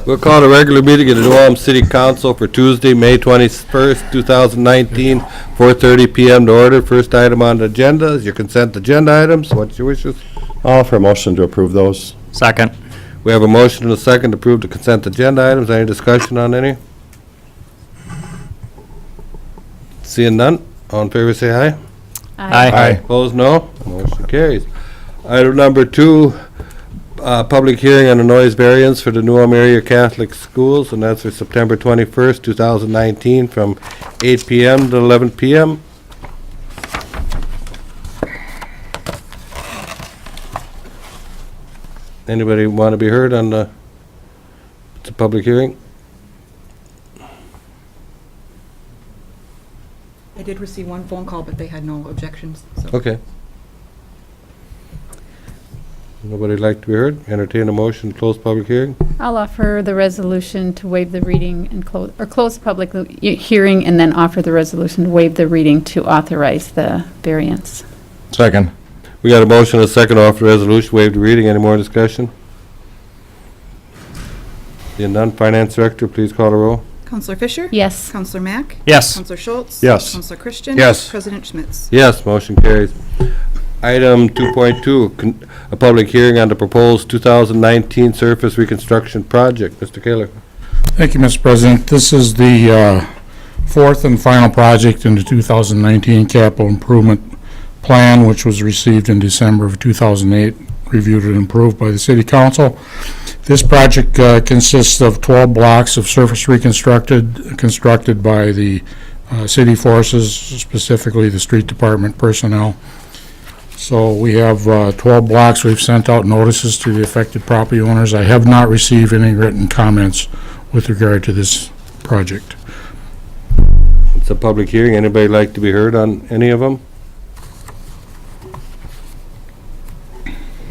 We'll call the regular meeting of the Ulm City Council for Tuesday, May 21st, 2019, 4:30 PM to order. First item on the agenda is your consent agenda items. What's your wishes? I'll offer a motion to approve those. Second. We have a motion and a second to approve the consent agenda items. Any discussion on any? Seeing none, all in favor say aye. Aye. Opposed, no. Motion carries. Item number 2, public hearing on a noise variance for the New Ulm Area Catholic Schools, and that's for September 21st, 2019, from 8 PM to 11 PM. Anybody want to be heard on the public hearing? I did receive one phone call, but they had no objections, so. Okay. Nobody like to be heard? Entertain a motion to close public hearing? I'll offer the resolution to waive the reading and close the public hearing, and then offer the resolution to waive the reading to authorize the variance. Second. We got a motion and a second to offer the resolution, waive the reading. Any more discussion? Seeing none, Finance Director, please call the roll. Counselor Fisher? Yes. Counselor Mack? Yes. Counselor Schultz? Yes. Counselor Christian? Yes. President Schmitz? Yes, motion carries. Item 2.2, a public hearing on the proposed 2019 surface reconstruction project. Mr. Kaler. Thank you, Mr. President. This is the fourth and final project in the 2019 capital improvement plan, which was received in December of 2008, reviewed and approved by the City Council. This project consists of 12 blocks of surface constructed by the city forces, specifically the street department personnel. So we have 12 blocks. We've sent out notices to the affected property owners. I have not received any written comments with regard to this project. It's a public hearing. Anybody like to be heard on any of them?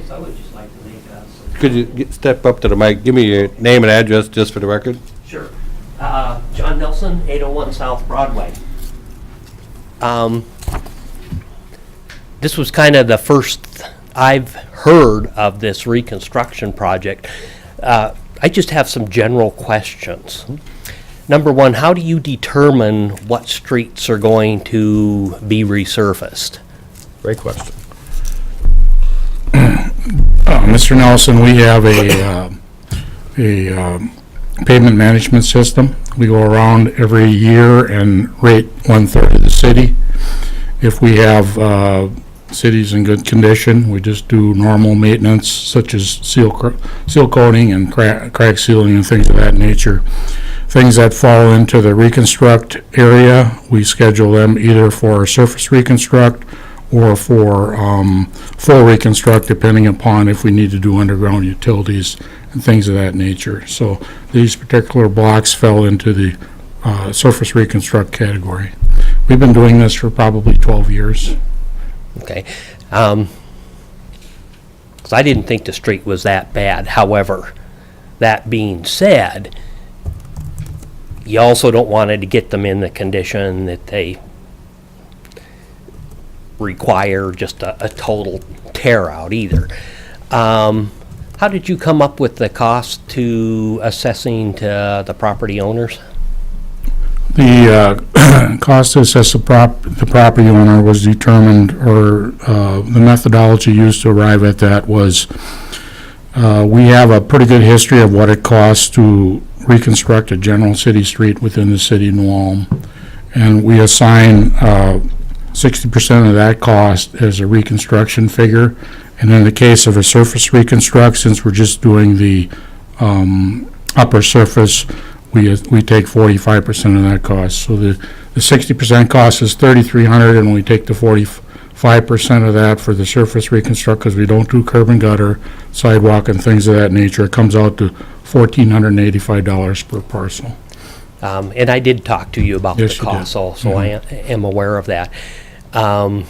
I would just like to make a... Could you step up to the mic? Give me your name and address just for the record. Sure. John Nelson, 801 South Broadway. This was kind of the first I've heard of this reconstruction project. I just have some general questions. Number one, how do you determine what streets are going to be resurfaced? Great question. Mr. Nelson, we have a pavement management system. We go around every year and rate 1/3 of the city. If we have cities in good condition, we just do normal maintenance such as seal coating and crack sealing and things of that nature. Things that fall into the reconstruct area, we schedule them either for surface reconstruct or for full reconstruct, depending upon if we need to do underground utilities and things of that nature. So these particular blocks fell into the surface reconstruct category. We've been doing this for probably 12 years. Okay. 'Cause I didn't think the street was that bad. However, that being said, you also don't want to get them in the condition that they require just a total tear out either. How did you come up with the cost to assessing to the property owners? The cost to assess the property owner was determined, or the methodology used to arrive at that was, we have a pretty good history of what it costs to reconstruct a general city street within the city of New Ulm, and we assign 60% of that cost as a reconstruction figure. And in the case of a surface reconstruct, since we're just doing the upper surface, we take 45% of that cost. So the 60% cost is $3,300, and we take the 45% of that for the surface reconstruct, because we don't do curb and gutter, sidewalk, and things of that nature. It comes out to $1,485 per parcel. And I did talk to you about Yes, the you did. cost, so I am aware of that. And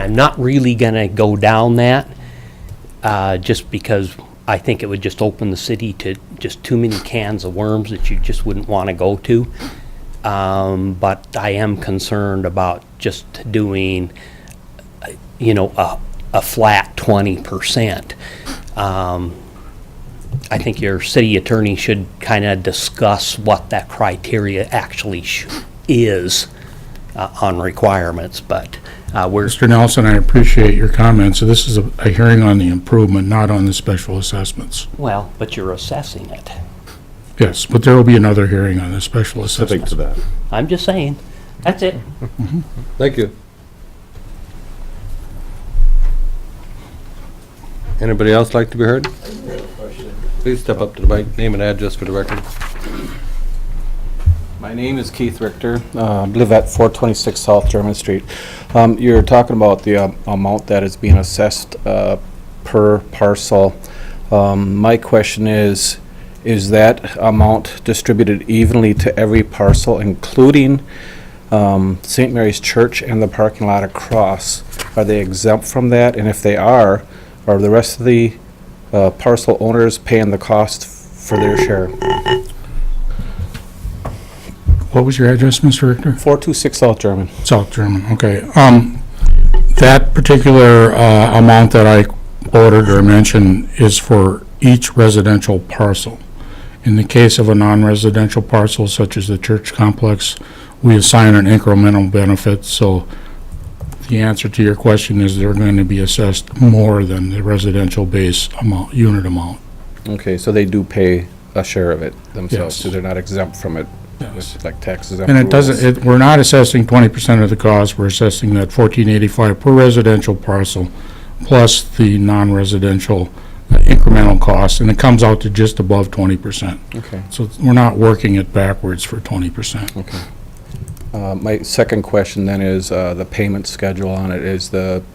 I'm not really going to go down that, just because I think it would just open the city to just too many cans of worms that you just wouldn't want to go to. But I am concerned about just doing, a flat 20%. I think your city attorney should kind of discuss what that criteria actually is on requirements, but we're, Mr. Nelson, I appreciate your comments. So this is a hearing on the improvement, not on the special assessments. well, but you're assessing it. Yes, but there will be another hearing on the special Specific assessments. to that. I'm just saying, that's it. Thank you. Anybody else like to be heard? Please step up to the mic, name and address for the record. My name is Keith Richter. I live at 426 South German Street. You're talking about the amount that is being assessed per parcel. My question is that amount distributed evenly to every parcel, including St. Mary's Church and the parking lot across? Are they exempt from that? And if they are the rest of the parcel owners paying the cost for their share? What was your address, Mr. Richter? 426 South German. South German, okay. That particular amount that I ordered or mentioned is for each residential parcel. In the case of a non-residential parcel, such as the church complex, we assign an incremental benefit, so the answer to your question is they're going to be assessed more than the residential base amount, unit amount. Okay, so they do pay a share of it themselves, Yes. so they're not exempt from it, Yes. with like taxes. And it doesn't, we're not assessing 20% of the cost, we're assessing that $14.85 per residential parcel, plus the non-residential incremental cost, and it comes out to just above 20%. Okay. So we're not working it backwards for 20%. Okay. My second question then is the payment schedule on it.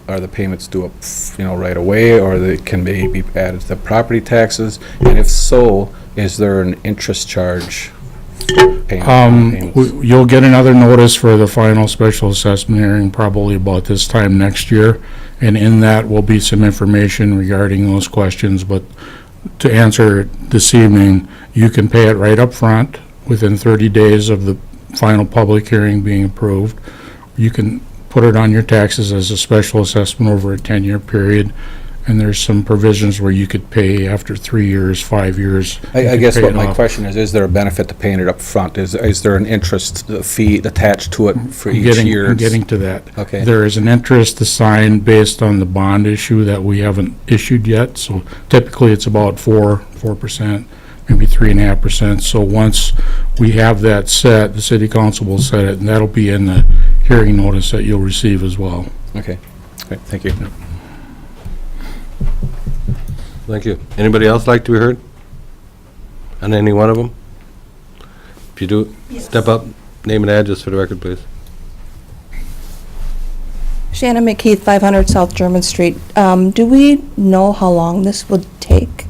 Are the payments due up, right away, or they can maybe be added to the property taxes? And if so, is there an interest charge for payments? You'll get another notice for the final special assessment hearing probably about this time next year, and in that will be some information regarding those questions, but to answer it this evening, you can pay it right up front within 30 days of the final public hearing being approved. You can put it on your taxes as a special assessment over a 10-year period, and there's some provisions where you could pay after 3 years, 5 years. I guess what my question is there a benefit to paying it up front? Is there an interest fee attached to it for each year? I'm getting to that. Okay. There is an interest assigned based on the bond issue that we haven't issued yet, so typically it's about 4%, maybe 3.5%. So once we have that set, the city council will set it, and that'll be in the hearing notice that you'll receive as well. Okay. Great. Thank you. Thank you. Anybody else like to be heard? On any one of them? If you do, step up, name and address for the record, please. Shannon McKeith, 500 South German Street. Do we know how long this would take?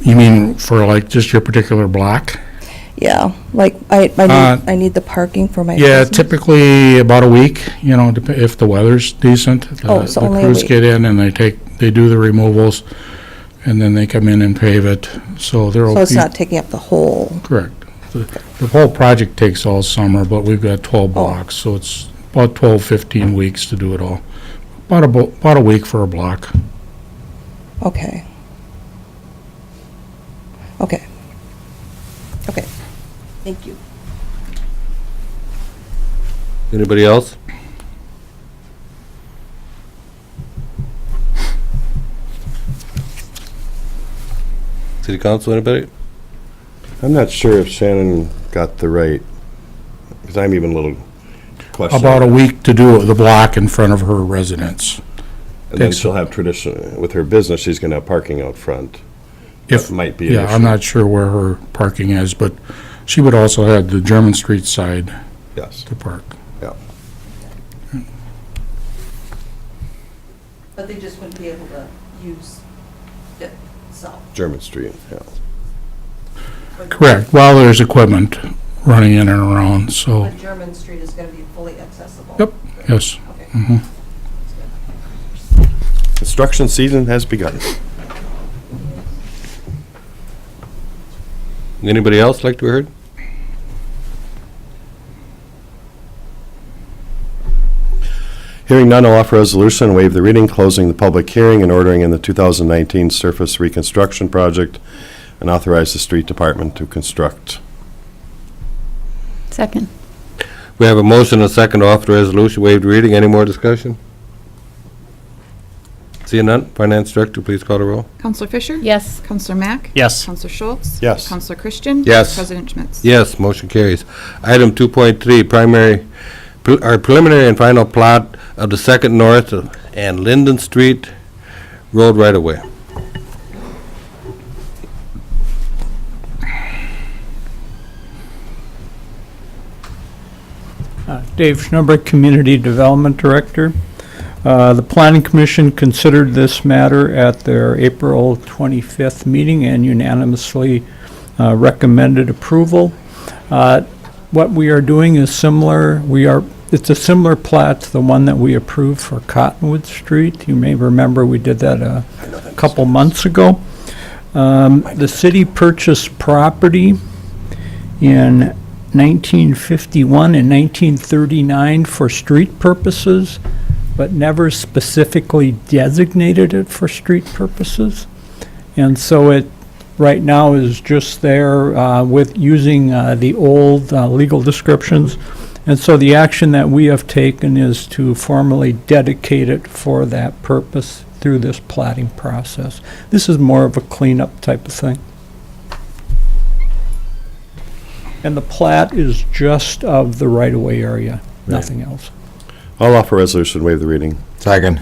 You mean for like just your particular block? Yeah, like I need the parking for my Yeah, business. typically about a week, if the weather's decent. So only a The crews week. get in and they do the removals, and then they come in and pave it, so there'll be. So it's not taking up the whole, Correct. The whole project takes all summer, but we've got 12 blocks, so it's about 12, 15 weeks to do it all. About a week for a block. okay. Okay. Okay. Thank you. Anybody else? City council, anybody? I'm not sure if Shannon got the right, because I'm even a little questioning. About a week to do the block in front of her residence. And then takes- she'll have tradition, with her business, she's going to have parking out front. If, That might be an yeah, I'm issue. not sure where her parking is, but she would also have the German Street side Yes, to park. yeah. But they just wouldn't be able to use it, so. German Street, yeah. Correct, while there's equipment running in and around, so, German Street is going to be fully accessible? Yep. yes. Okay. Construction season has begun. Anybody else like to be heard? Hearing none, I'll offer a resolution, waive the reading, closing the public hearing, and ordering in the 2019 surface reconstruction project, and authorize the street department to construct. Second. We have a motion and a second to offer the resolution, waive the reading. Any more discussion? Seeing none, Finance Director, please call the roll. Counselor Fisher? Yes. Counselor Mack? Yes. Counselor Schultz? Yes. Counselor Christian? Yes. President Schmitz? Yes, motion carries. Item 2.3, preliminary and final plot of the Second North and Linden Street Road right-of-way. Dave Schnubert, Community Development Director. The Planning Commission considered this matter at their April 25th meeting and unanimously recommended approval. What we are doing is similar. It's a similar plat to the one that we approved for Cottonwood Street. You may remember we did that a couple months ago. The city purchased property in 1951 and 1939 for street purposes, but never specifically designated it for street purposes. And so it right now is just there with using the old legal descriptions. And so the action that we have taken is to formally dedicate it for that purpose through this platting process. This is more of a cleanup type of thing. And the plat is just of the right-of-way area, nothing else. I'll offer a resolution, waive the reading. Second.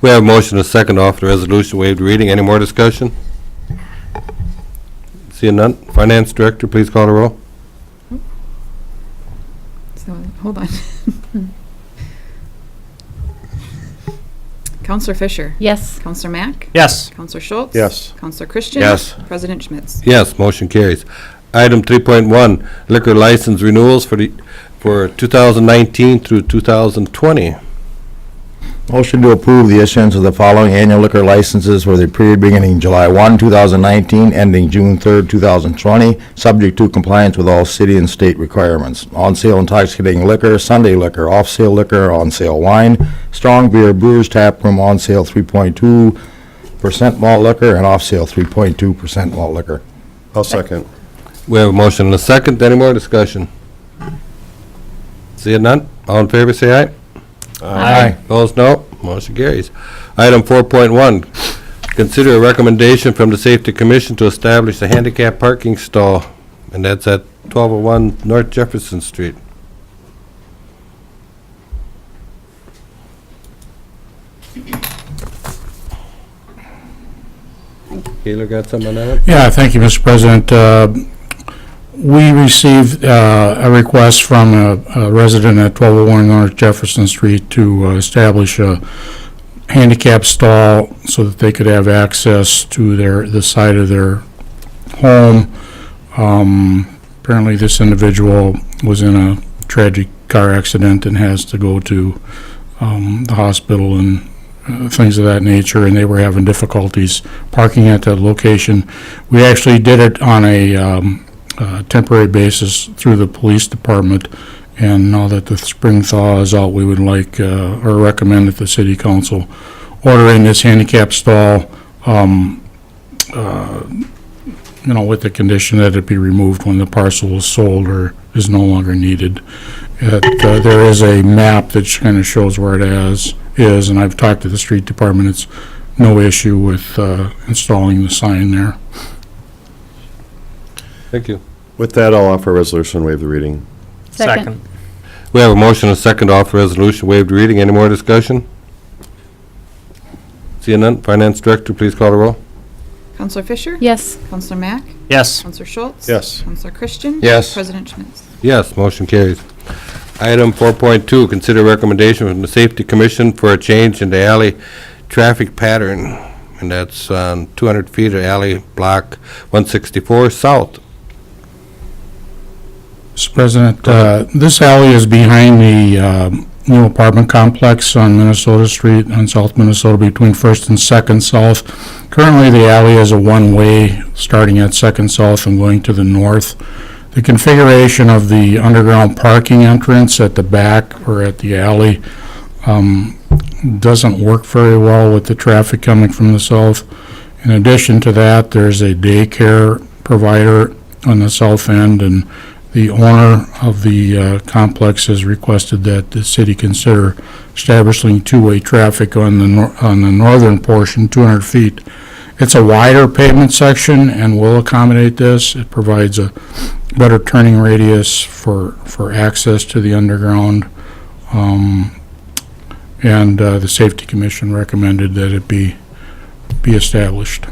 We have a motion and a second to offer the resolution, waive the reading. Any more discussion? Seeing none, Finance Director, please call the roll. So, hold on. Counselor Fisher? Yes. Counselor Mack? Yes. Counselor Schultz? Yes. Counselor Christian? Yes. President Schmitz? Yes, motion carries. Item 3.1, liquor license renewals for 2019 through 2020. Motion to approve the issuance of the following annual liquor licenses for the period beginning July 1, 2019, ending June 3rd, 2020, subject to compliance with all city and state requirements. On-sale intoxicating liquor, Sunday liquor, off-sale liquor, on-sale wine, strong beer, Brewers Tap Room, on-sale 3.2% malt liquor, and off-sale 3.2% malt liquor. I'll second. We have a motion and a second. Any more discussion? Seeing none, all in favor say aye. Aye. Opposed, no. Motion carries. Item 4.1, consider a recommendation from the Safety Commission to establish a handicap parking stall, and that's at 1201 North Jefferson Street. Taylor got something on that? Yeah, thank you, Mr. President. We received a request from a resident at 1201 North Jefferson Street to establish a handicap stall so that they could have access to the side of their home. Apparently this individual was in a tragic car accident and has to go to the hospital and things of that nature, and they were having difficulties parking at that location. We actually did it on a temporary basis through the police department, and now that the spring thaw is out, we would like or recommend that the city council order in this handicap stall, with the condition that it be removed when the parcel is sold or is no longer needed. There is a map that kind of shows where it is, and I've talked to the street department. It's no issue with installing the sign there. Thank you. With that, I'll offer a resolution, waive the reading. Second. We have a motion and a second to offer resolution, waive the reading. Any more discussion? Seeing none, Finance Director, please call the roll. Counselor Fisher? Yes. Counselor Mack? Yes. Counselor Schultz? Yes. Counselor Christian? Yes. President Schmitz? Yes, motion carries. Item 4.2, consider recommendation from the Safety Commission for a change in the alley traffic pattern, and that's on 200 feet of alley block 164 south. Mr. President, this alley is behind the new apartment complex on Minnesota Street, on South Minnesota, between 1st and 2nd South. Currently, the alley is a one-way, starting at 2nd South and going to the north. The configuration of the underground parking entrance at the back or at the alley doesn't work very well with the traffic coming from the south. In addition to that, there's a daycare provider on the south end, and the owner of the complex has requested that the city consider establishing two-way traffic on the northern portion, 200 feet. It's a wider pavement section and will accommodate this. It provides a better turning radius for access to the underground. And the Safety Commission recommended that it be established.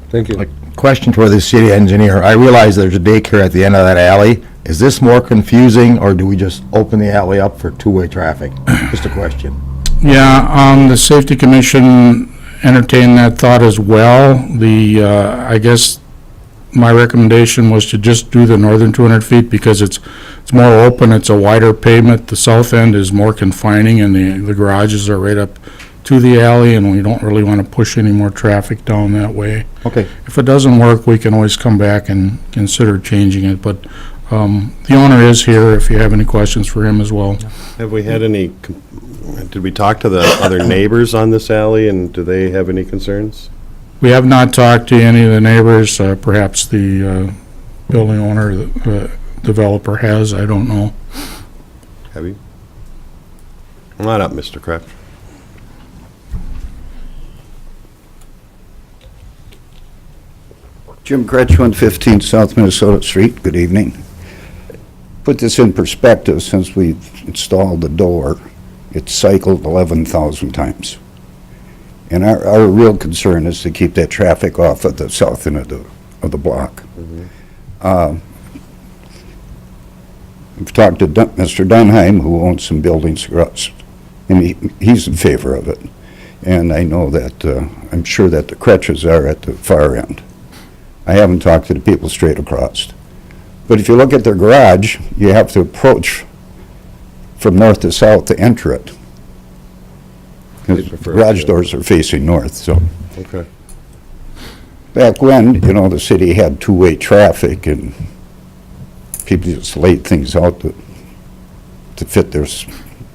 Thank you. Question for the city engineer. I realize there's a daycare at the end of that alley. Is this more confusing, or do we just open the alley up for two-way traffic? Just a question. Yeah, the Safety Commission entertained that thought as well. I guess my recommendation was to just do the northern 200 feet because it's more open, it's a wider pavement. The south end is more confining, and the garages are right up to the alley, and we don't really want to push any more traffic down that way. Okay. If it doesn't work, we can always come back and consider changing it, but the owner is here if you have any questions for him as well. Have we had any, did we talk to the other neighbors on this alley, and do they have any concerns? We have not talked to any of the neighbors, perhaps the building owner, the developer has, I don't know. Have you? Come on up, Mr. Kraft. Jim Gretsch, 115 South Minnesota Street. Good evening. Put this in perspective, since we've installed the door, it's cycled 11,000 times. And our real concern is to keep that traffic off of the south end of the block. I've talked to Mr. Dunheim, who owns some buildings across, and he's in favor of it. And I know that, I'm sure that the Kretches are at the far end. I haven't talked to the people straight across. But if you look at their garage, you have to approach from north to south to enter it. They Because prefer garage to. doors are facing north, so. Okay. Back when, the city had two-way traffic, and people just laid things out to fit their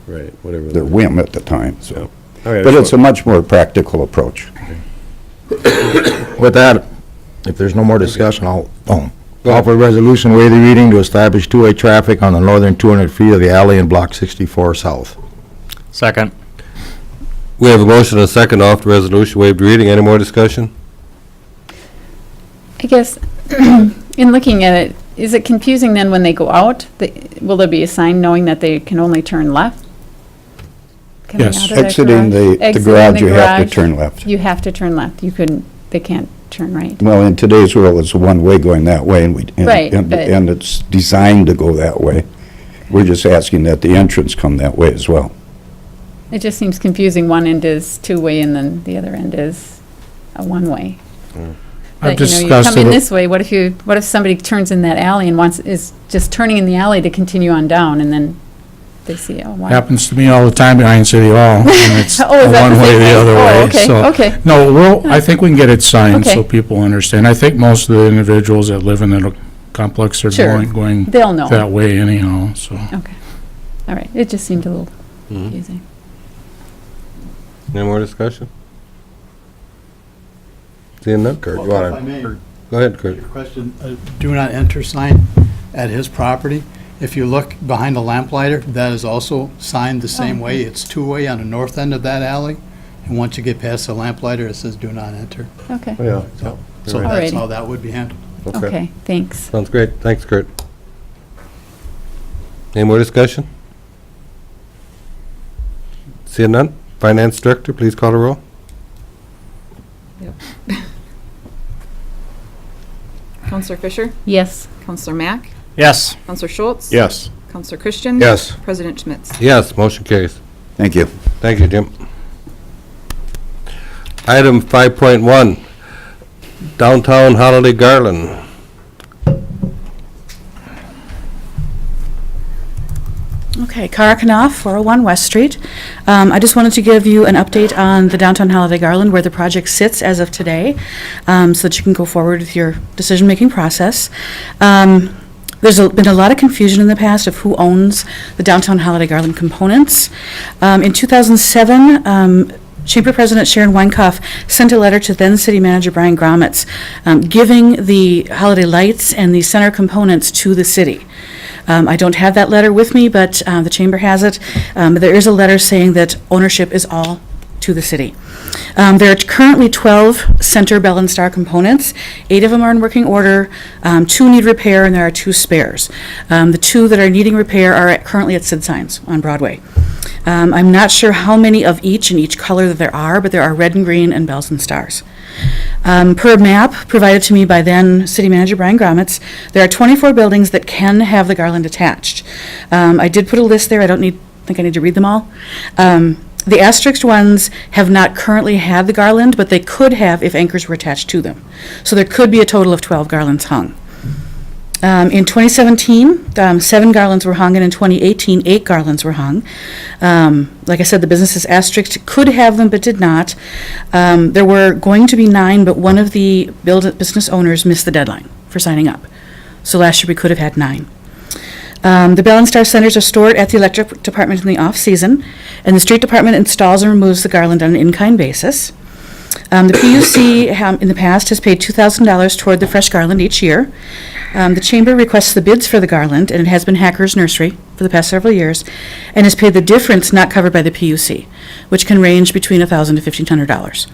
Right, whatever. their whim at the time, so. All right, But it's a much more practical approach. With that, if there's no more discussion, I'll offer a resolution, waive the reading to establish two-way traffic on the northern 200 feet of the alley in Block 64 South. Second. We have a motion and a second off the resolution, waived reading. Any more discussion? I guess, in looking at it, is it confusing then when they go out? Will there be a sign knowing that they can only turn left? Coming Yes. out of that Exiting garage? the Exiting garage, the you have to garage, turn left. You have to turn left. They can't turn right. Well, in today's world, it's a one-way going that way, Right, and but- it's designed to go that way. We're just asking that the entrance come that way as well. It just seems confusing. One end is two-way and then the other end is a one-way. I've But, you discussed come in it, this way, what if somebody turns in that alley and is just turning in the alley to continue on down, and then they see, oh, wow. happens to me all the time behind City Hall, and it's Oh, is that the one way same or the thing? other Oh, way. okay, So, okay. no, I think we can get it signed so Okay. people understand. I think most of the individuals that live in the complex are Sure. going They'll know. that way anyhow, so. Okay. All right. It just seemed a little Mhm. confusing. Any more discussion? Seeing none? Kurt, you If I want may, to? Go ahead, Kurt. question, do not enter sign at his property. If you look behind the lamplighter, that is also signed the same way. It's two-way on the north end of that alley. And once you get past the lamplighter, it says do not enter. Okay. Yeah. So You're right. that's how that would be handled. Okay. Thanks. Sounds great. Thanks, Kurt. Any more discussion? Seeing none? Finance Director, please call the roll. Counselor Fisher? Yes. Counselor Mack? Yes. Counselor Schultz? Yes. Counselor Christian? Yes. President Schmitz? Yes, motion carries. Thank you. Thank you, Jim. Item 5.1, Downtown Holiday Garland. Okay, Kara Knopf, 401 West Street. I just wanted to give you an update on the Downtown Holiday Garland, where the project sits as of today, so that you can go forward with your decision-making process. The There's been a lot of confusion in the past of who owns the downtown Holiday Garland components. In 2007, Chamber President Sharon Weinkauf sent a letter to then City Manager Brian Gromitz, giving the holiday lights and the center components to the city. I don't have that letter with me, but the Chamber has it. But there is a letter saying that ownership is all to the city. There are currently 12 center Bell and Star components. 8 of them are in working order, 2 need repair, and there are 2 spares. The 2 that are needing repair are currently at Sid Signs on Broadway. I'm not sure how many of each in each color that there are, but there are red and green and bells and stars. Per a map provided to me by then City Manager Brian Gromitz, there are 24 buildings that can have the garland attached. I did put a list there. I don't think I need to read them all. The asterisked ones have not currently had the garland, but they could have if anchors were attached to them. So there could be a total of 12 garlands hung. In 2017, 7 garlands were hung, and in 2018, 8 garlands were hung. Like I said, the businesses asterisked could have them, but did not. There were going to be 9, but one of the business owners missed the deadline for signing up. So last year, we could have had 9. The Bell and Star centers are stored at the electric department in the off-season, and the street department installs and removes the garland on an in-kind basis. The PUC in the past has paid $2,000 toward the fresh garland each year. The Chamber requests the bids for the garland, and it has been Hacker's Nursery for the past several years, and has paid the difference not covered by the PUC, which can range between $1,000 to $1,500.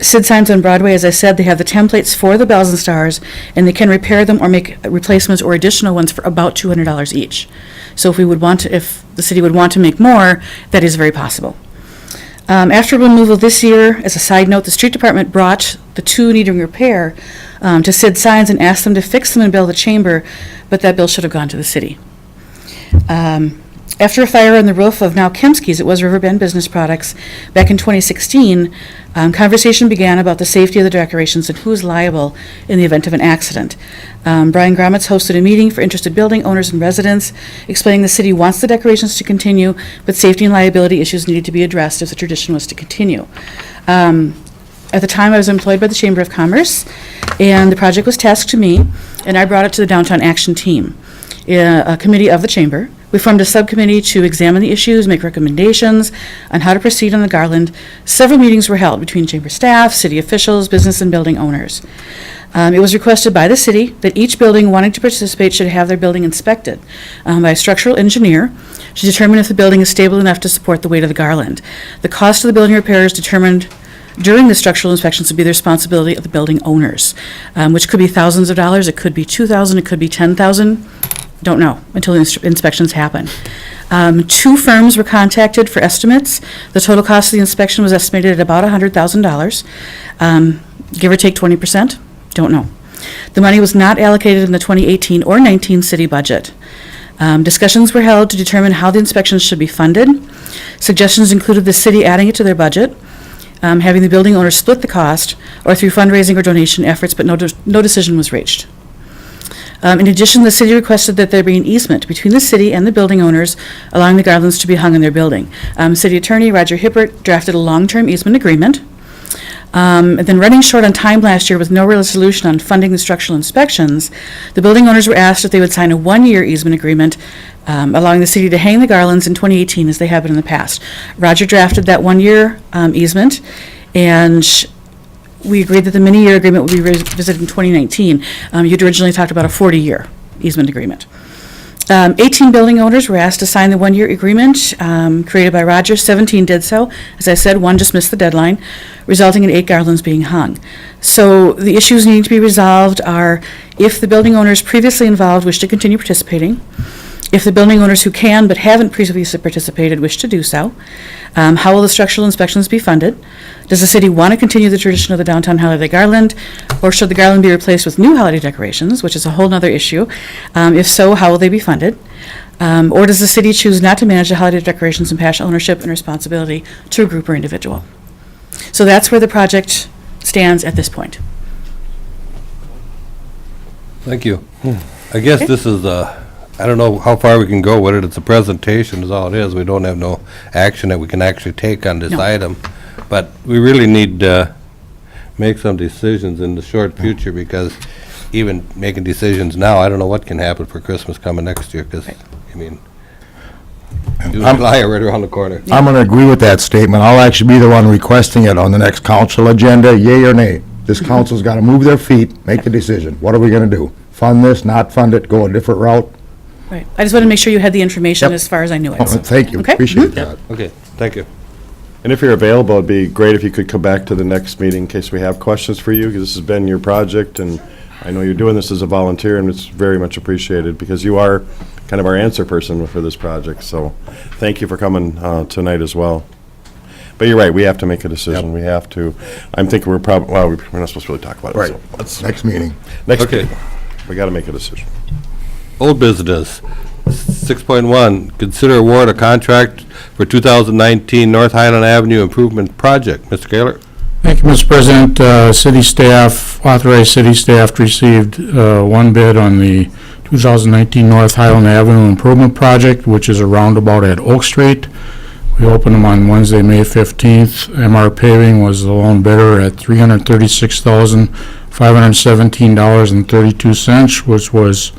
Sid Signs on Broadway, as I said, they have the templates for the bells and stars, and they can repair them or make replacements or additional ones for about $200 each. So if the city would want to make more, that is very possible. After removal this year, as a side note, the street department brought the 2 needing repair to Sid Signs and asked them to fix them and bill the Chamber, but that bill should have gone to the city. After a fire on the roof of now Kemsky's, it was Riverbend Business Products, back in 2016, conversation began about the safety of the decorations and who is liable in the event of an accident. Brian Gromitz hosted a meeting for interested building owners and residents, explaining the city wants the decorations to continue, but safety and liability issues needed to be addressed if the tradition was to continue. At the time, I was employed by the Chamber of Commerce, and the project was tasked to me, and I brought it to the Downtown Action Team, a committee of the Chamber. We formed a subcommittee to examine the issues, make recommendations on how to proceed on the garland. Several meetings were held between Chamber staff, city officials, business and building owners. It was requested by the city that each building wanting to participate should have their building inspected by a structural engineer to determine if the building is stable enough to support the weight of the garland. The cost of the building repair is determined during the structural inspections to be the responsibility of the building owners, which could be thousands of dollars, it could be $2,000, it could be $10,000. Don't know until the inspections happen. 2 firms were contacted for estimates. The total cost of the inspection was estimated at about $100,000, give or take 20%. Don't know. The money was not allocated in the 2018 or 19 city budget. Discussions were held to determine how the inspections should be funded. Suggestions included the city adding it to their budget, having the building owners split the cost, or through fundraising or donation efforts, but no decision was reached. In addition, the city requested that there be an easement between the city and the building owners, allowing the garlands to be hung in their building. City Attorney Roger Hippert drafted a long-term easement agreement. And then running short on time last year with no resolution on funding the structural inspections, the building owners were asked if they would sign a 1-year easement agreement, allowing the city to hang the garlands in 2018 as they have been in the past. Roger drafted that 1-year easement, and we agreed that the mini-year agreement would be revisited in 2019. You'd originally talked about a 40-year easement agreement. 18 building owners were asked to sign the 1-year agreement created by Roger. 17 did so. As I said, 1 just missed the deadline, resulting in 8 garlands being hung. So the issues needing to be resolved are if the building owners previously involved wish to continue participating, if the building owners who can but haven't previously participated wish to do so, how will the structural inspections be funded? Does the city want to continue the tradition of the downtown holiday garland, or should the garland be replaced with new holiday decorations, which is a whole other issue? If so, how will they be funded? Or does the city choose not to manage the holiday decorations and pass ownership and responsibility to a group or individual? So that's where the project stands at this point. Thank you. I guess this is I don't know how far we can go with it. It's a presentation is all it is. We don't have no action that we can actually take on this item. But we really need to make some decisions in the short future because even making decisions now, I don't know what can happen for Christmas coming next year, because, I mean, June, July are right around the corner. I'm going to agree with that statement. I'll actually be the one requesting it on the next council agenda, yea or nay. This council's got to move their feet, make a decision. What are we going to do? Fund this, not fund it, go a different route? Right. I just wanted to make sure you had the information Yep. as far as I knew it. Oh, thank you, Okay. appreciate that. Okay, thank you. And if you're available, it'd be great if you could come back to the next meeting in case we have questions for you, because this has been your project, and I know you're doing this as a volunteer, and it's very much appreciated, because you are kind of our answer person for this project, so thank you for coming tonight as well. But you're right, we have to make a decision, we have to. I'm thinking we're probably, well, we're not supposed to really talk about it, Right, so let's, next meeting. next Okay. meeting, we got to make a decision. Old business, 6.1, consider award a contract for 2019 North Highland Avenue Improvement Project. Mr. Gaylor? Thank you, Mr. President. City staff, authorized city staff received one bid on the 2019 North Highland Avenue Improvement Project, which is a roundabout at Oak Street. We opened them on Wednesday, May 15th. MR Paving was the lone bidder at $336,517.32, which was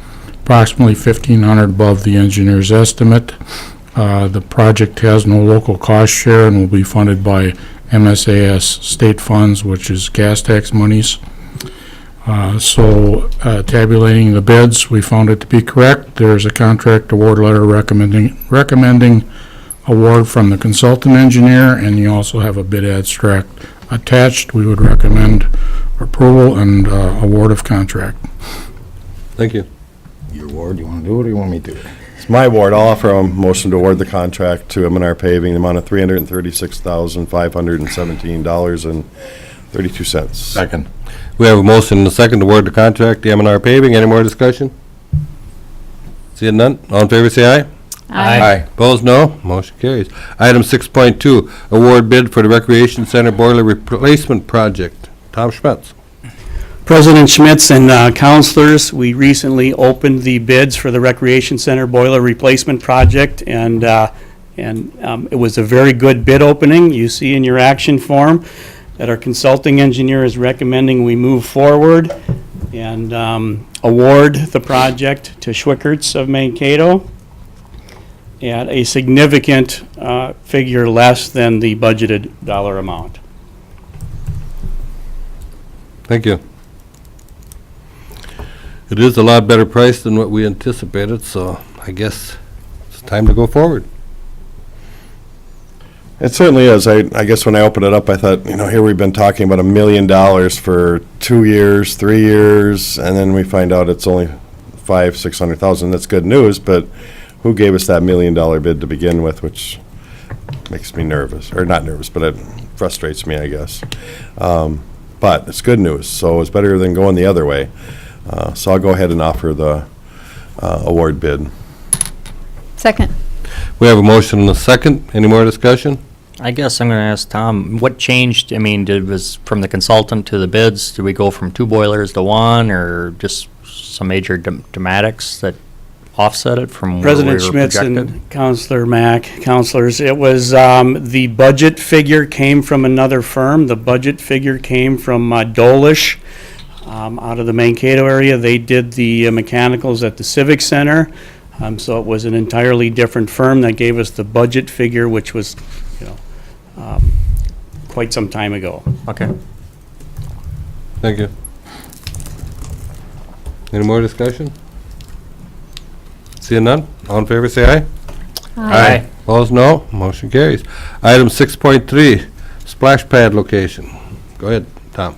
approximately $1,500 above the engineer's estimate. The project has no local cost share and will be funded by MSAS state funds, which is gas tax monies. Tabulating the bids, we found it to be correct. There's a contract award letter recommending award from the consultant engineer, and you also have a bid abstract attached. We would recommend approval and award of contract. Thank you. Your ward, you want to do it, or you want me to? It's my ward. I'll offer a motion to award the contract to M&R Paving, the amount of $336,517.32. Second. We have a motion and a second to award the contract to M&R Paving. Any more discussion? Seeing none, all in favor say aye. Aye. Opposed, no. Motion carries. Item 6.2, award bid for the Recreation Center Boiler Replacement Project. Tom Schmetz. President Schmitz and councilors, we recently opened the bids for the Recreation Center Boiler Replacement Project, and it was a very good bid opening. You see in your action form that our consulting engineer is recommending we move forward and award the project to Schwickerts of Mankato at a significant figure less than the budgeted dollar amount. Thank you. It is a lot better price than what we anticipated, so I guess it's time to go forward. It certainly is. I guess when I opened it up, I thought, here we've been talking about $1 million for 2 years, 3 years, and then we find out it's only $500,000-600,000. That's good news, but who gave us that $1 million bid to begin with, which makes me nervous, or not nervous, but it frustrates me, I guess. But it's good news, so it's better than going the other way. So I'll go ahead and offer the award bid. Second. We have a motion and a second. Any more discussion? I guess I'm going to ask Tom, what changed? I mean, was from the consultant to the bids, did we go from 2 boilers to 1, or just some major dramatics that offset it from where we were President Schmitz projected? and Councilor Mack, councilors, it was, the budget figure came from another firm. The budget figure came from Dolish out of the Mankato area. They did the mechanicals at the Civic Center. So it was an entirely different firm that gave us the budget figure, which was, quite some time ago. Okay. Thank you. Any more discussion? Seeing none, all in favor say aye. Aye. Opposed, no. Motion carries. Item 6.3, splash pad location. Go ahead, Tom.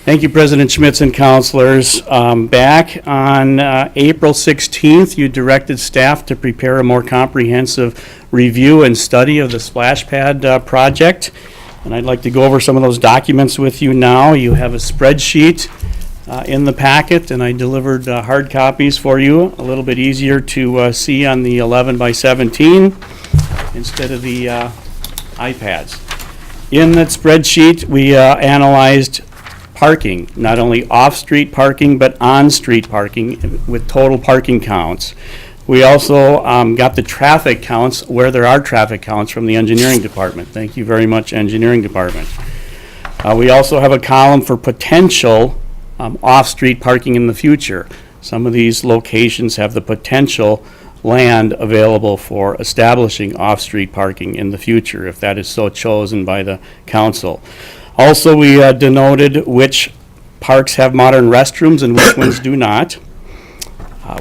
Thank you, President Schmitz and councilors. Back on April 16th, you directed staff to prepare a more comprehensive review and study of the splash pad project. And I'd like to go over some of those documents with you now. You have a spreadsheet in the packet, and I delivered hard copies for you, a little bit easier to see on the 11 by 17 instead of the iPads. In that spreadsheet, we analyzed parking, not only off-street parking, but on-street parking with total parking counts. We also got the traffic counts, where there are traffic counts, from the engineering department. Thank you very much, engineering department. We also have a column for potential off-street parking in the future. Some of these locations have the potential land available for establishing off-street parking in the future, if that is so chosen by the council. Also, we denoted which parks have modern restrooms and which ones do not.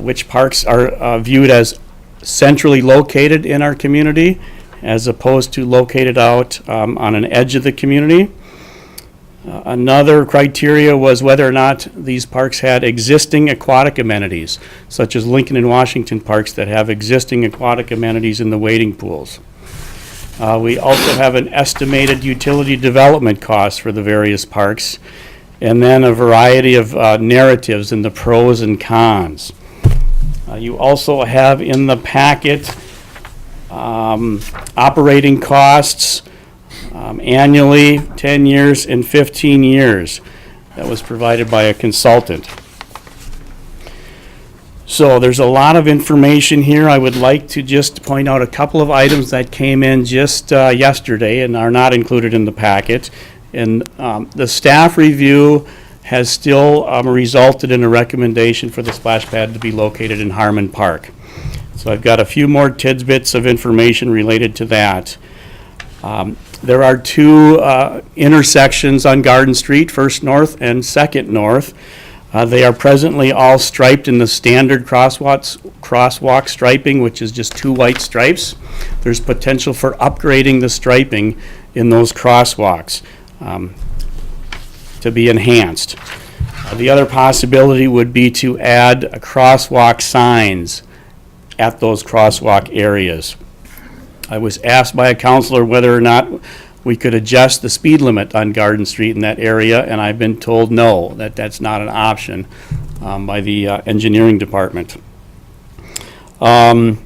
Which parks are viewed as centrally located in our community as opposed to located out on an edge of the community. Another criteria was whether or not these parks had existing aquatic amenities, such as Lincoln and Washington parks that have existing aquatic amenities in the wading pools. We also have an estimated utility development cost for the various parks, and then a variety of narratives and the pros and cons. You also have in the packet operating costs annually, 10 years, and 15 years. That was provided by a consultant. So there's a lot of information here. I would like to just point out a couple of items that came in just yesterday and are not included in the packet. And the staff review has still resulted in a recommendation for the splash pad to be located in Harmon Park. So I've got a few more tidbits of information related to that. There are two intersections on Garden Street, First North and Second North. They are presently all striped in the standard crosswalk striping, which is just 2 white stripes. There's potential for upgrading the striping in those crosswalks to be enhanced. The other possibility would be to add crosswalk signs at those crosswalk areas. I was asked by a counselor whether or not we could adjust the speed limit on Garden Street in that area, and I've been told no, that's not an option by the engineering department. And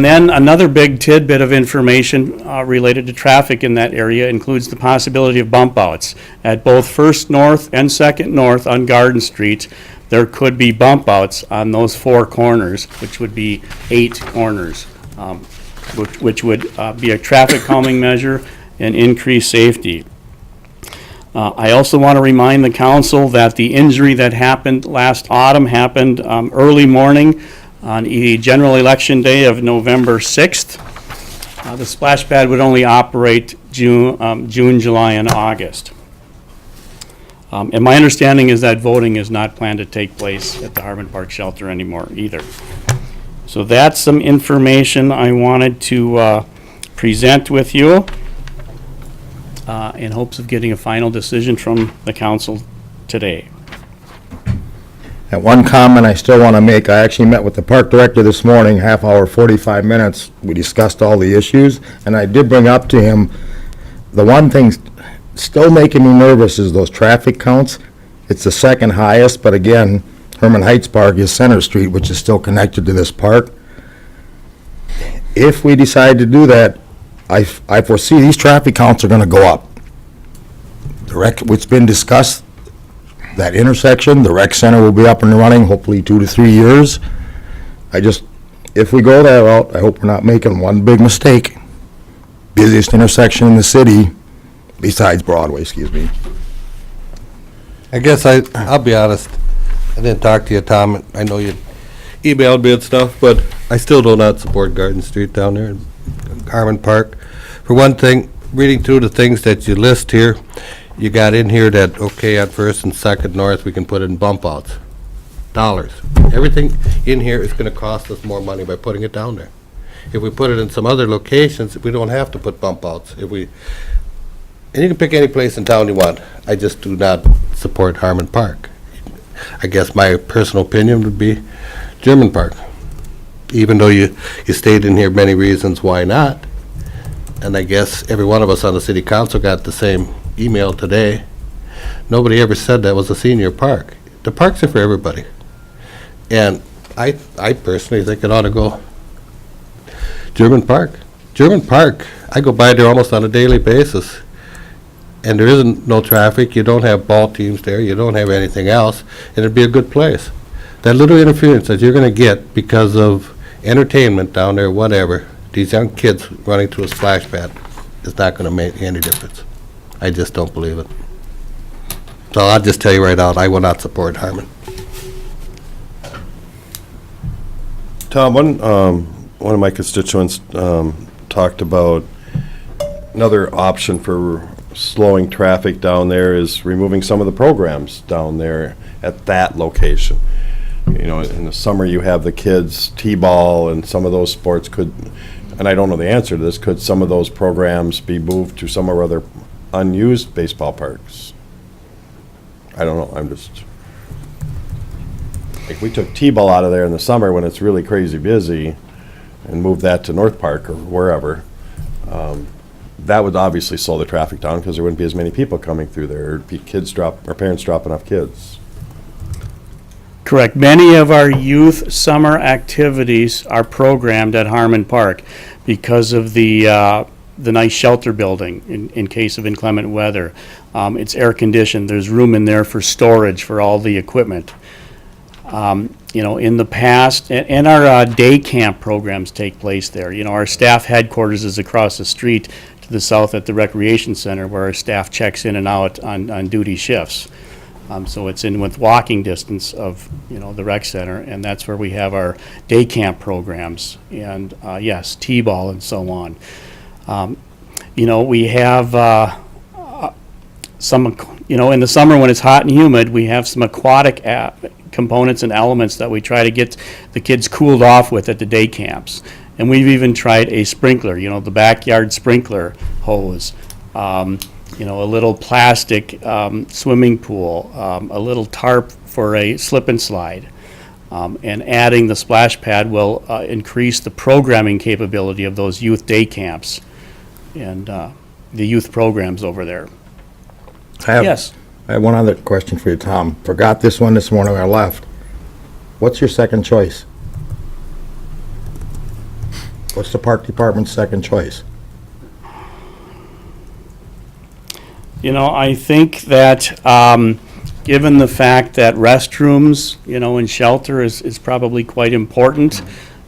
then another big tidbit of information related to traffic in that area includes the possibility of bump outs. At both First North and Second North on Garden Street, there could be bump outs on those 4 corners, which would be 8 corners. Which would be a traffic calming measure and increase safety. I also want to remind the council that the injury that happened last autumn happened early morning on the general election day of November 6th. The splash pad would only operate June, July, and August. And my understanding is that voting is not planned to take place at the Harmon Park Shelter anymore either. So that's some information I wanted to present with you in hopes of getting a final decision from the council today. And one comment I still want to make, I actually met with the park director this morning, half hour, 45 minutes. We discussed all the issues, and I did bring up to him, the one thing still making me nervous is those traffic counts. It's the second highest, but again, Herman Heights Park is Center Street, which is still connected to this park. If we decide to do that, I foresee these traffic counts are going to go up. It's been discussed, that intersection, the rec center will be up and running, hopefully 2 to 3 years. If we go that route, I hope we're not making one big mistake. Busiest intersection in the city, besides Broadway, excuse me. I guess I'll be honest. I didn't talk to you, Tom. I know you emailed me and stuff, but I still do not support Garden Street down there in Harmon Park. For one thing, reading through the things that you list here, you got in here that, okay, at First and Second North, we can put in bump outs. Dollars. Everything in here is going to cost us more money by putting it down there. If we put it in some other locations, we don't have to put bump outs. And you can pick any place in town you want. I just do not support Harmon Park. I guess my personal opinion would be German Park, even though you stated in here many reasons why not. And I guess every one of us on the city council got the same email today. Nobody ever said that was a senior park. The parks are for everybody. And I personally think it ought to go German Park. German Park, I go by there almost on a daily basis. And there isn't no traffic, you don't have ball teams there, you don't have anything else, and it'd be a good place. That little interference that you're gonna get because of entertainment down there, whatever, these young kids running through a splash pad is not gonna make any difference. I just don't believe it. So I'll just tell you right out, I will not support Harmon. Tom, one of my constituents talked about another option for slowing traffic down there is removing some of the programs down there at that location. You know, in the summer you have the kids T-ball and some of those sports could, and I don't know the answer to this, could some of those programs be moved to some of our other unused baseball parks? I don't know, I'm just, like, we took T-ball out of there in the summer when it's really crazy busy and moved that to North Park or wherever. That would obviously slow the traffic down because there wouldn't be as many people coming through there, or parents dropping off kids. Correct. Many of our youth summer activities are programmed at Harmon Park because of the nice shelter building in case of inclement weather. It's air conditioned. There's room in there for storage for all the equipment. You know, in the past, and our day camp programs take place there. You know, our staff headquarters is across the street to the south at the recreation center where our staff checks in and out on duty shifts. So it's in with walking distance of, you know, the rec center, and that's where we have our day camp programs, and yes, T-ball and so on. You know, we have some, you know, in the summer when it's hot and humid, we have some aquatic components and elements that we try to get the kids cooled off with at the day camps. And we've even tried a sprinkler, you know, the backyard sprinkler hose. You know, a little plastic swimming pool, a little tarp for a slip and slide. And adding the splash pad will increase the programming capability of those youth day camps and the youth programs over there. Yes. I have one other question for you, Tom. Forgot this one this morning when I left. What's your second choice? What's the park department's second choice? You know, I think that given the fact that restrooms, you know, and shelter is probably quite important,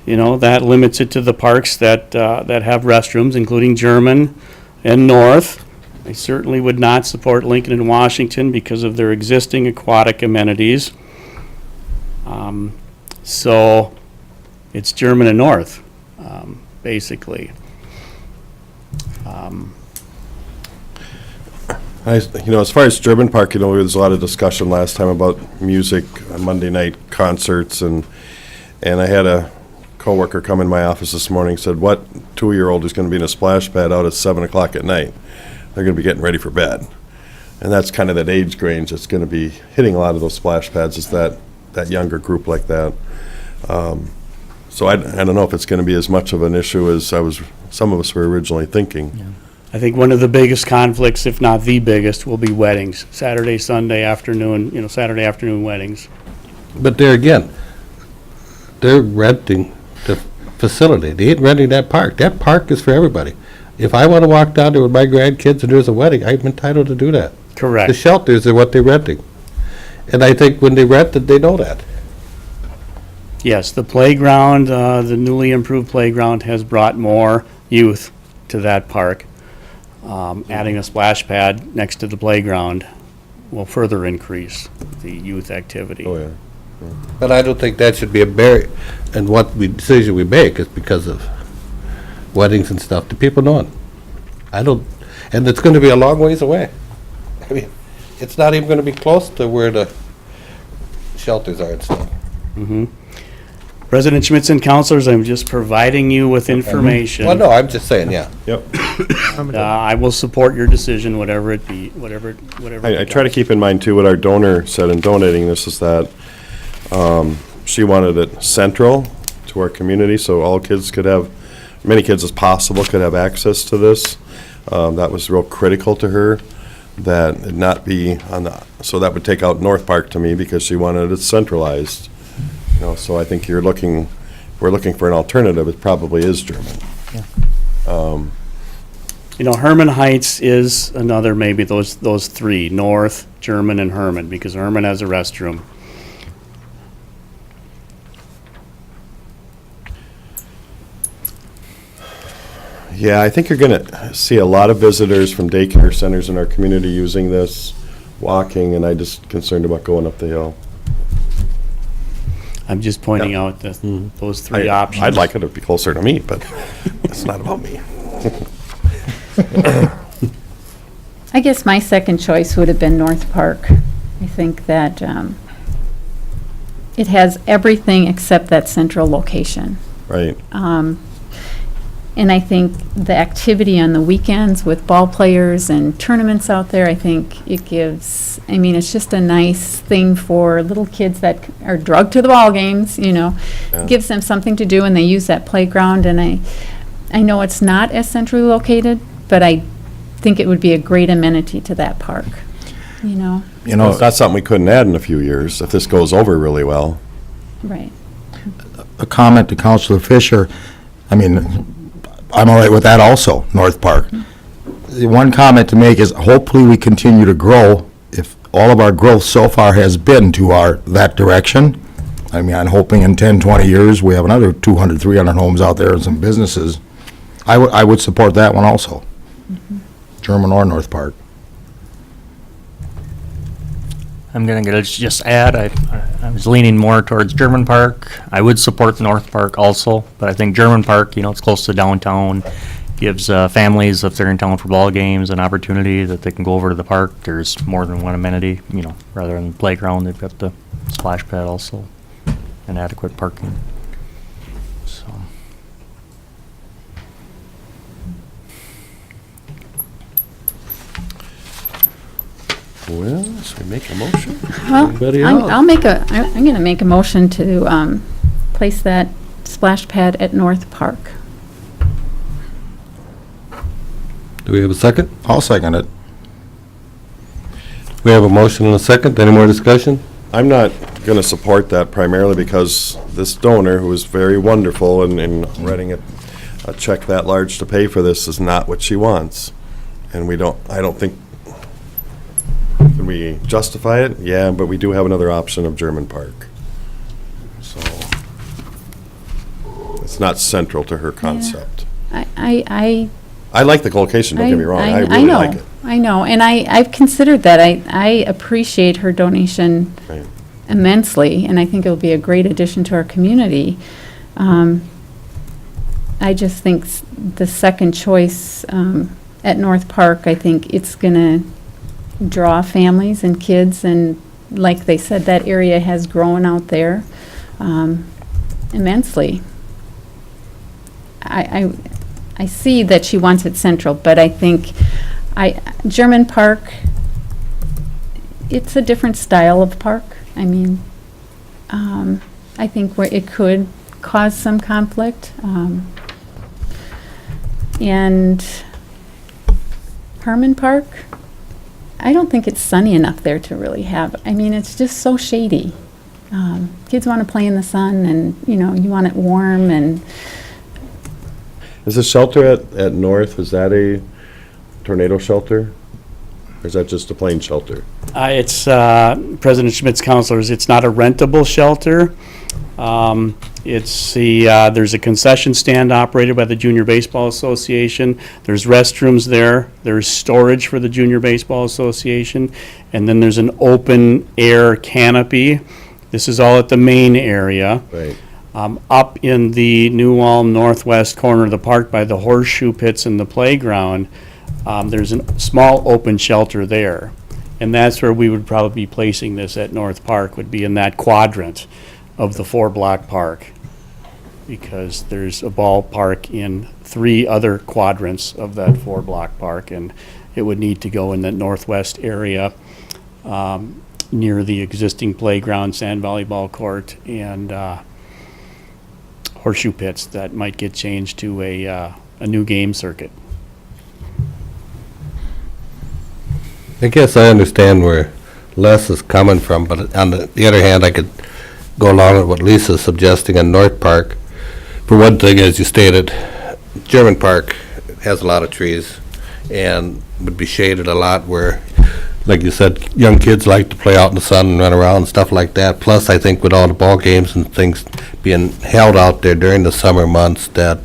you know, that limits it to the parks that have restrooms, including German and North. I certainly would not support Lincoln and Washington because of their existing aquatic amenities. So it's German and North, basically. You know, as far as German Park, you know, there was a lot of discussion last time about music, Monday night concerts, and I had a coworker come in my office this morning and said, what 2-year-old is going to be in a splash pad out at 7 o'clock at night? They're going to be getting ready for bed. And that's kind of that age range that's going to be hitting a lot of those splash pads, is that younger group like that. So I don't know if it's going to be as much of an issue as some of us were originally thinking. Yeah. I think one of the biggest conflicts, if not the biggest, will be weddings. Saturday, Sunday afternoon, you know, Saturday afternoon weddings. But there again, they're renting the facility. They ain't renting that park. That park is for everybody. If I want to walk down there with my grandkids and there's a wedding, I'm entitled to do that. Correct. The shelters are what they're renting. And I think when they rent it, they know that. Yes, the playground, the newly improved playground has brought more youth to that park. Adding a splash pad next to the playground will further increase the youth activity. Oh, yeah. But I don't think that should be a barrier. And what decision we make is because of weddings and stuff. Do people know it? I don't, and it's going to be a long ways away. I mean, it's not even going to be close to where the shelters are and stuff. Mm-hmm. President Schmitz and councilors, I'm just providing you with information. Well, no, I'm just saying, yeah. Yep. I will support your decision, whatever it be, whatever. I try to keep in mind, too, what our donor said in donating this, is that she wanted it central to our community, so all kids could have, many kids as possible could have access to this. That was real critical to her, that it not be on the, so that would take out North Park to me, because she wanted it centralized. You know, so I think we're looking for an alternative. It probably is German. You know, Herman Heights is another, maybe those three, North, German, and Herman, because Herman has a restroom. Yeah, I think you're going to see a lot of visitors from daycare centers in our community using this. walking, and I just concerned about going up the hill. I'm just pointing out those three options. I'd like it to be closer to me, but it's not about me. I guess my second choice would have been North Park. I think that it has everything except that central location. Right. And I think the activity on the weekends with ball players and tournaments out there, I think it gives, I mean, it's just a nice thing for little kids that are drugged to the ball games, you know. Yeah. Gives them something to do, and they use that playground. And I know it's not as centrally located, but I think it would be a great amenity to that park, you know. You know, that's something we couldn't add in a few years if this goes over really well. Right. A comment to Councilor Fisher, I mean, I'm all right with that also, North Park. The one comment to make is hopefully we continue to grow. If all of our growth so far has been to that direction, I mean, I'm hoping in 10, 20 years, we have another 200, 300 homes out there and some businesses. I would support that one also. German or North Park. I'm gonna just add, I was leaning more towards German Park. I would support North Park also, but I think German Park, you know, it's close to downtown, gives families, if they're in town for ball games, an opportunity that they can go over to the park. There's more than one amenity, you know, rather than the playground, they've got the splash pad also, and adequate parking. So. Well, should we make a motion? Well, Anybody I'm else? I'm going to make a motion to place that splash pad at North Park. Do we have a second? I'll second it. We have a motion and a second. Any more discussion? I'm not going to support that primarily because this donor, who is very wonderful in writing a check that large to pay for this, is not what she wants. And I don't think, can we justify it? Yeah, but we do have another option of German Park. So, it's not central to her concept. I I like the location, don't get me wrong, I really know, like it. I know, and I've considered that. I appreciate her donation Right. immensely, and I think it'll be a great addition to our community. I just think the second choice at North Park, I think it's going to draw families and kids, and like they said, that area has grown out there immensely. I see that she wants it central, but I think German Park, it's a different style of park. I mean, I think where it could cause some conflict. And Herman Park, I don't think it's sunny enough there to really have, I mean, it's just so shady. Kids want to play in the sun, and, you know, you want it warm, and Is the shelter at North, is that a tornado shelter? Or is that just a plain shelter? It's, President Schmidt's counselors, it's not a rentable shelter. There's a concession stand operated by the Junior Baseball Association. There's restrooms there. There's storage for the Junior Baseball Association. And then there's an open air canopy. This is all at the main area. Right. Up in the New Ulm northwest corner of the park by the horseshoe pits and the playground, there's a small open shelter there. And that's where we would probably be placing this at North Park, would be in that quadrant of the 4-block park. Because there's a ballpark in 3 other quadrants of that 4-block park, and it would need to go in the northwest area near the existing playground, sand volleyball court, and horseshoe pits that might get changed to a new game circuit. I guess I understand where Les is coming from, but on the other hand, I could go along with what Lisa's suggesting on North Park. For one thing, as you stated, German Park has a lot of trees and would be shaded a lot where, like you said, young kids like to play out in the sun and run around and stuff like that. Plus, I think with all the ball games and things being held out there during the summer months, that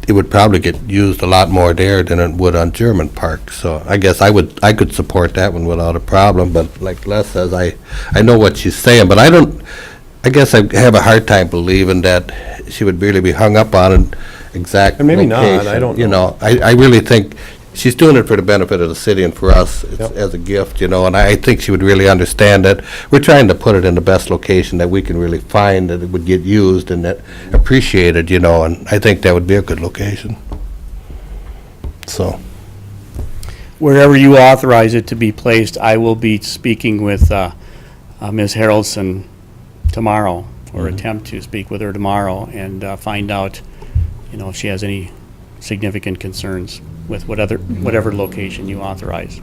it would probably get used a lot more there than it would on German Park. So I guess I could support that one without a problem, but like Les says, I know what she's saying, but I guess I have a hard time believing that she would really be hung up on an exact And maybe not, location. I don't You know. know, I really think she's doing it for the benefit of the city and for us as a gift, you know, and I think she would really understand that we're trying to put it in the best location that we can really find, that it would get used and that appreciated, you know, and I think that would be a good location. So, Wherever you authorize it to be placed, I will be speaking with Ms. Harrelson tomorrow, or attempt to speak with her tomorrow, and find out, you know, if she has any significant concerns with whatever location you authorize.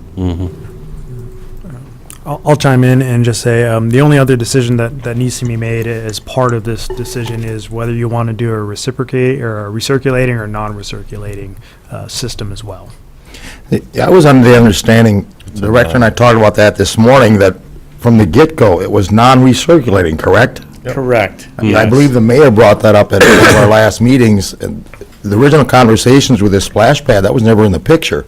I'll chime in and just say, the only other decision that needs to be made as part of this decision is whether you want to do a reciprocate or a recirculating or non-recirculating system as well. I was under the understanding, the director and I talked about that this morning, that from the get-go, it was non-recirculating, correct? Correct. And I believe the mayor brought that up at one of our last meetings. And the original conversations with this splash pad, that was never in the picture.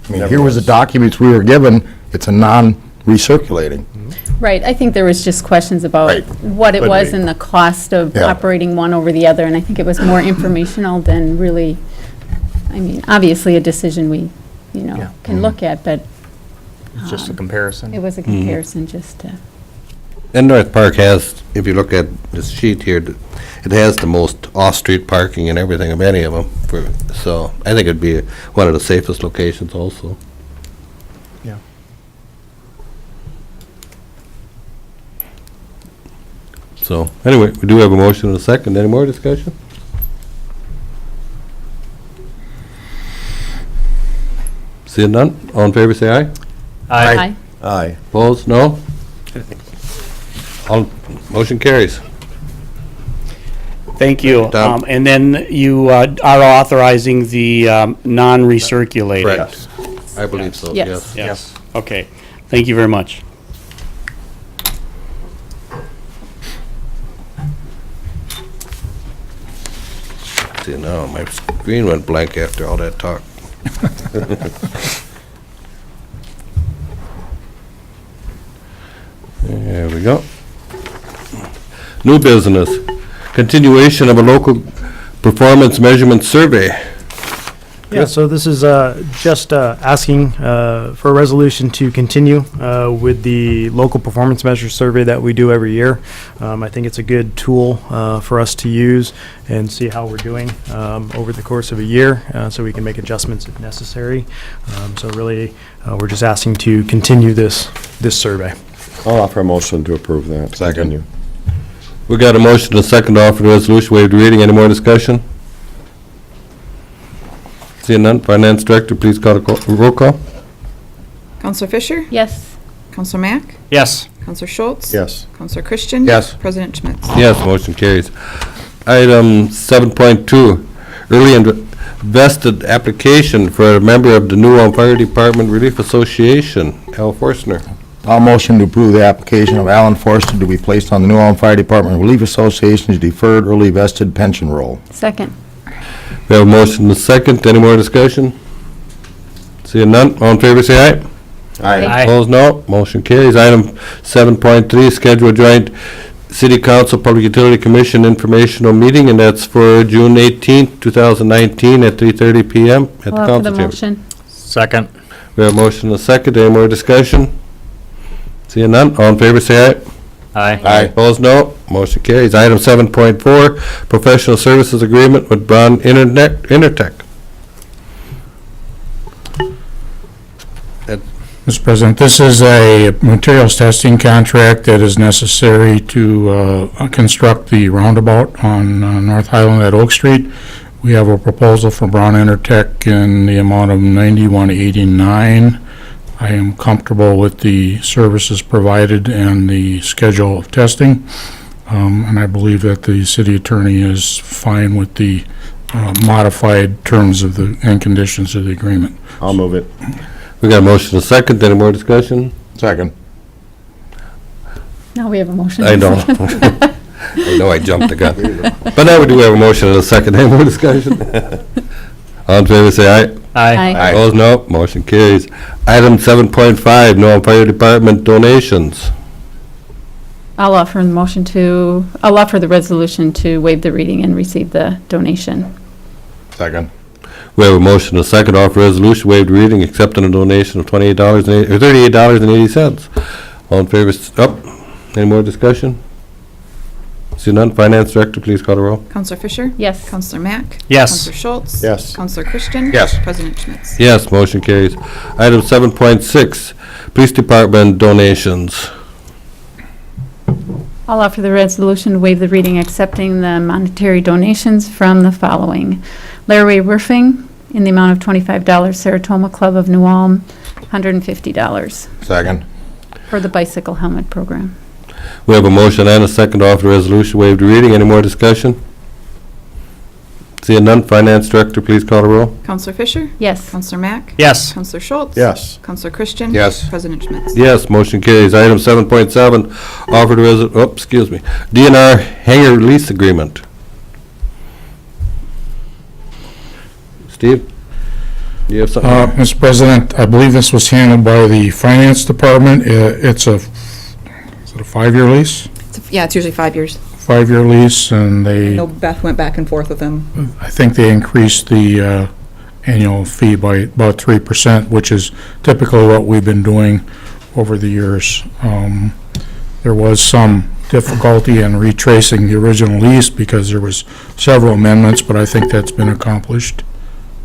I mean, here was the documents we were given, it's a non-recirculating. Right, I think there was just questions about Right. what it Could was be. and the cost of Yeah. operating one over the other, and I think it was more informational than really, I mean, obviously a decision we, you know, can look at, but It's just a comparison. it was a comparison just to. and North Park has, if you look at this sheet here, it has the most off-street parking and everything of any of them, so I think it'd be one of the safest locations also. Yeah. So, anyway, we do have a motion and a second. Any more discussion? Seeing none, all in favor say aye. Aye. Aye. Opposed, no? All, motion carries. Thank you. Tom? And then you are authorizing the non-recirculating? Correct. I believe so, Yes. yes. Yes, okay. Thank you very much. See, now my screen went blank after all that talk. There we go. New business, continuation of a local performance measurement survey. Yeah, so this is just asking for a resolution to continue with the local performance measure survey that we do every year. I think it's a good tool for us to use and see how we're doing over the course of a year, so we can make adjustments if necessary. So really, we're just asking to continue this survey. I'll offer a motion to approve that. Second. We got a motion and a second to offer the resolution, waived reading. Any more discussion? Seeing none, Finance Director, please call the roll call. Counselor Fisher? Yes. Counselor Mack? Yes. Counselor Schultz? Yes. Counselor Christian? Yes. President Schmitz? Yes, motion carries. Item 7.2, early invested application for a member of the New Ulm Fire Department Relief Association, Al Forstner. I'll motion to approve the application of Alan Forster to be placed on the New Ulm Fire Department Relief Association's deferred early vested pension roll. Second. We have a motion and a second. Any more discussion? Seeing none, all in favor say aye. Aye. Opposed, no. Motion carries. Item 7.3, schedule joint City Council Public Utility Commission informational meeting, and that's for June 18th, 2019 at 3:30 PM at the I'll offer council the chamber. motion. Second. We have a motion and a second. Any more discussion? Seeing none, all in favor say aye. Aye. Opposed, no. Motion carries. Item 7.4, professional services agreement with Braun Intertech. Mr. President, this is a materials testing contract that is necessary to construct the roundabout on North Highland at Oak Street. We have a proposal from Braun Intertech in the amount of $91.89. I am comfortable with the services provided and the schedule of testing, and I believe that the city attorney is fine with the modified terms of the and conditions of the agreement. I'll move it. We got a motion and a second. Any more discussion? Second. Now we have a motion. I know. I know I jumped the gun. But now we do have a motion and a second. Any more discussion? All in favor, say aye. Aye. Opposed, no. Motion carries. Item 7.5, Newell Fire Department donations. I'll offer the resolution to waive the reading and receive the donation. Second. We have a motion, a second, to offer resolution, waived reading, accepting a donation of $38.80. All in favor, any more discussion? See none, Finance Director, please call the roll. Counselor Fisher? Yes. Counselor Mack? Yes. Counselor Schultz? Yes. Counselor Christian? Yes. President Schmitz? Yes, motion carries. Item 7.6, Police Department donations. I'll offer the resolution to waive the reading accepting the monetary donations from the following. Laraway Roofing in the amount of $25, Saratoga Club of New Ulm, $150 Second. for the bicycle helmet program. We have a motion and a second to offer the resolution, waived reading. Any more discussion? Seeing none, Finance Director, please call the roll. Counselor Fisher? Yes. Counselor Mack? Yes. Counselor Schultz? Yes. Counselor Christian? Yes. President Schmitz? Yes, motion carries. Item 7.7, offer the DNR hangar lease agreement. Steve? You have something? Mr. President, I believe this was handled by the Finance Department. Is it a 5-year lease? Yeah, it's usually 5 years. 5-year lease, and I know Beth went back and forth with them. I think they increased the annual fee by about 3%, which is typically what we've been doing over the years. There was some difficulty in retracing the original lease because there was several amendments, but I think that's been accomplished.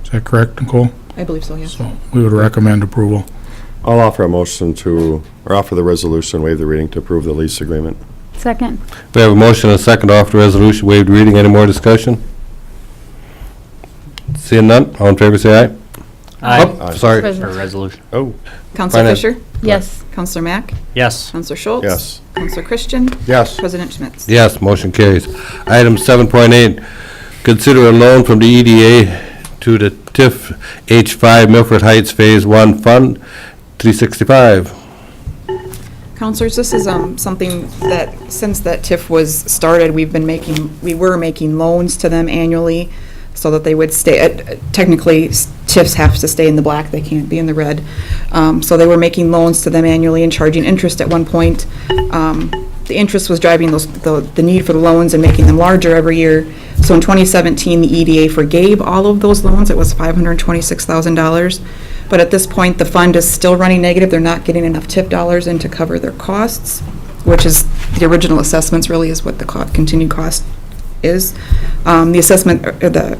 Is that correct, Nicole? I believe so, yes. So we would recommend approval. I'll offer a motion or offer the resolution, waive the reading to approve the lease agreement. Second. We have a motion and a second to offer the resolution, waived reading. Any more discussion? Seeing none, all in favor say aye. Aye. Oh, sorry. For resolution. Oh. Counselor Finance. Fisher? Yes. Counselor Mack? Yes. Counselor Schultz? Yes. Counselor Christian? Yes. President Schmitz? Yes, motion carries. Item 7.8, consider a loan from the EDA to the TIF H5 Milford Heights Phase 1 Fund, 365. Counselors, this is something that, since that TIF was started, we were making loans to them annually so that they would stay, technically, TIFs have to stay in the black, they can't be in the red. So they were making loans to them annually and charging interest at one point. The interest was driving the need for the loans and making them larger every year. So in 2017, the EDA forgave all of those loans. It was $526,000. But at this point, the fund is still running negative. They're not getting enough TIF dollars in to cover their costs, which is the original assessments really is what the continued cost is. The assessment, the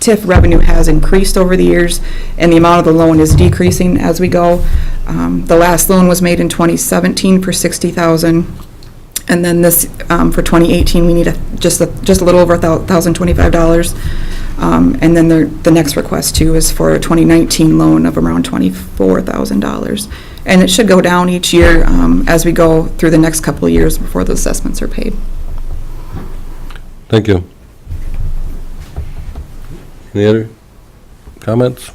TIF revenue has increased over the years, and the amount of the loan is decreasing as we go. The last loan was made in 2017 for $60,000. And then this, for 2018, we need just a little over $1,025. And then the next request too is for a 2019 loan of around $24,000. And it should go down each year as we go through the next couple of years before the assessments are paid. Thank you. Any other comments?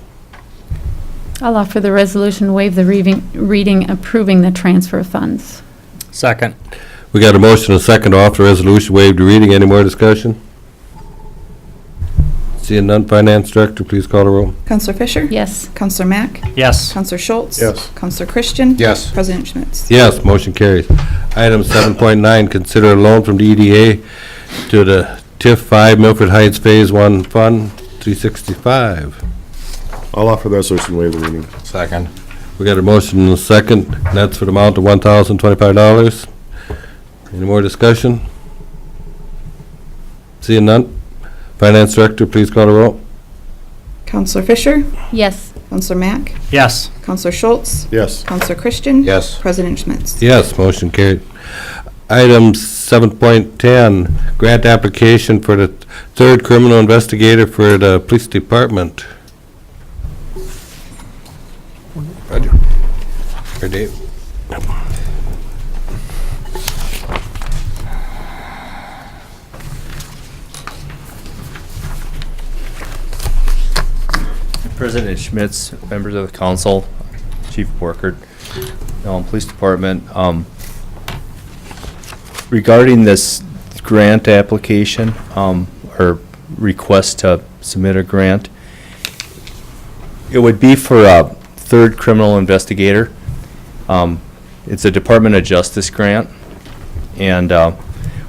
I'll offer the resolution, waive the reading approving the transfer of funds. Second. We got a motion and a second to offer the resolution, waived reading. Any more discussion? Seeing none, Finance Director, please call the roll. Counselor Fisher? Yes. Counselor Mack? Yes. Counselor Schultz? Yes. Counselor Christian? Yes. President Schmitz? Yes, motion carries. Item 7.9, consider a loan from the EDA to the TIF 5 Milford Heights Phase 1 Fund, 365. I'll offer the resolution, waive the reading. Second. We got a motion and a second, and that's for the amount of $1,025. Any more discussion? Seeing none? Finance Director, please call the roll. Counselor Fisher? Yes. Counselor Mack? Yes. Counselor Schultz? Yes. Counselor Christian? Yes. President Schmitz? Yes, motion carried. Item 7.10, grant application for the third criminal investigator for the police department. Roger. Or Dave. President Schmitz, members of the council, Chief Borkert, Police Department. Regarding this grant application, or request to submit a grant, it would be for a third criminal investigator. It's a Department of Justice grant, and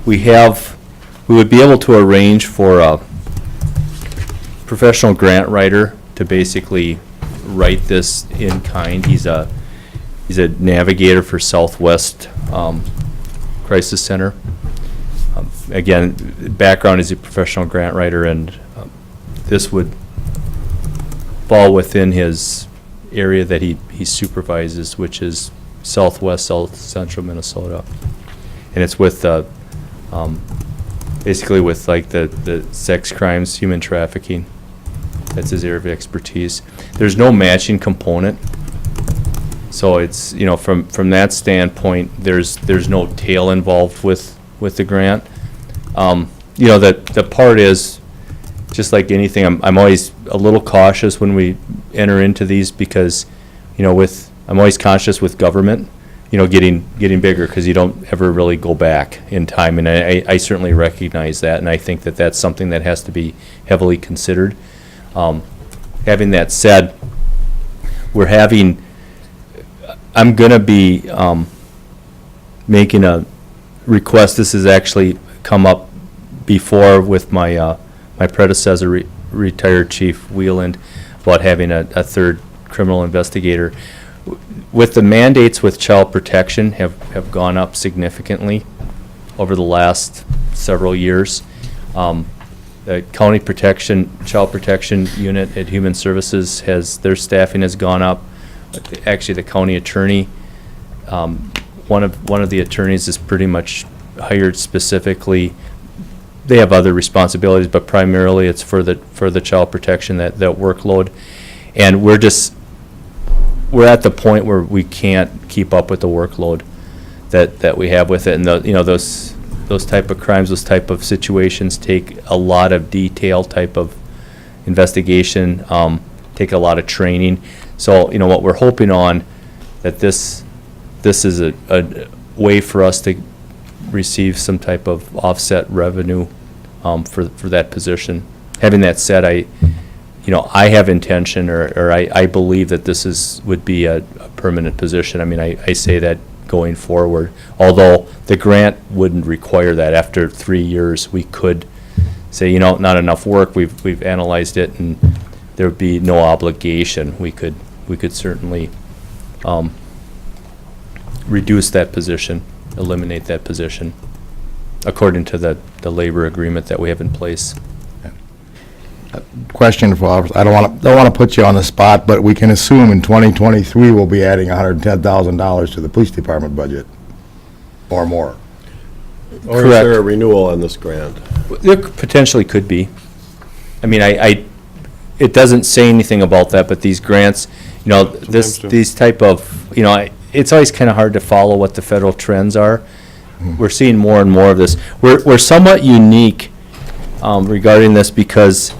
we would be able to arrange for a professional grant writer to basically write this in kind. He's a navigator for Southwest Crisis Center. Again, background is a professional grant writer, and this would fall within his area that he supervises, which is Southwest, South Central Minnesota. And it's with basically with like the sex crimes, human trafficking. That's his area of expertise. There's no matching component. So it's, you know, from that standpoint, there's no tail involved with the grant. You know, the part is, just like anything, I'm always a little cautious when we enter into these because, you know, I'm always conscious with government, you know, getting bigger because you don't ever really go back in time. And I certainly recognize that, and I think that that's something that has to be heavily considered. Having that said, I'm going to be making a request. This has actually come up before with my predecessor, retired Chief Wheeland, about having a third criminal investigator. With the mandates with child protection have gone up significantly over the last several years. The county child protection unit at Human Services their staffing has gone up. Actually, the county attorney, one of the attorneys is pretty much hired specifically. They have other responsibilities, but primarily it's for the child protection, that workload. And we're at the point where we can't keep up with the workload that we have with it. And those type of crimes, those type of situations take a lot of detail type of investigation, take a lot of training. So, you know, what we're hoping on, that this is a way for us to receive some type of offset revenue for that position. Having that said, I have intention, or I believe that this would be a permanent position. I mean, I say that going forward, although the grant wouldn't require that. After 3 years, we could say, you know, not enough work, we've analyzed it, and there would be no obligation. We could certainly reduce that position, eliminate that position, according to the labor agreement that we have in place. Question for, I don't want to put you on the spot, but we can assume in 2023 we'll be adding $110,000 to the police department budget, or more. Or is Correct. there a renewal on this grant? There potentially could be. I mean, it doesn't say anything about that, but these grants, you know, these type of, you know, it's always kind of hard to follow what the federal trends are. We're seeing more and more of this. We're somewhat unique regarding this because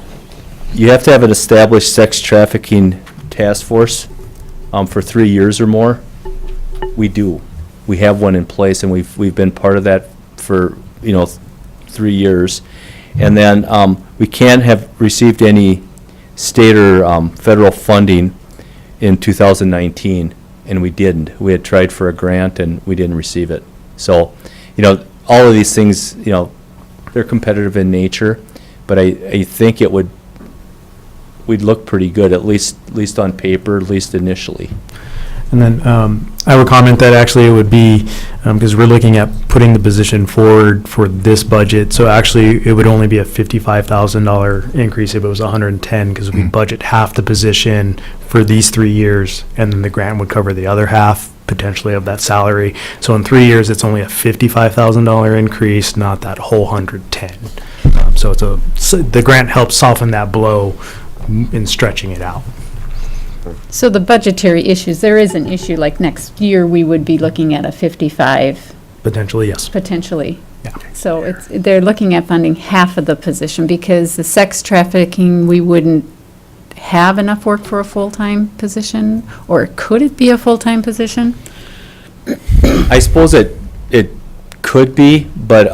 you have to have an established sex trafficking task force for 3 years or more. We do. We have one in place, and we've been part of that for, you know, 3 years. And then we can't have received any state or federal funding in 2019, and we didn't. We had tried for a grant, and we didn't receive it. So, you know, all of these things, you know, they're competitive in nature, but I think we'd look pretty good, at least on paper, at least initially. And then I would comment that actually it would be, because we're looking at putting the position forward for this budget, so actually it would only be a $55,000 increase if it was 110, because we budget half the position for these 3 years, and then the grant would cover the other half potentially of that salary. So in 3 years, it's only a $55,000 increase, not that whole 110. So the grant helps soften that blow in stretching it out. So the budgetary issues, there is an issue, like next year, we would be looking at a 55, Potentially, yes. potentially. Yeah. So they're looking at funding half of the position, because the sex trafficking, we wouldn't have enough work for a full-time position, or could it be a full-time position? I suppose it could be, but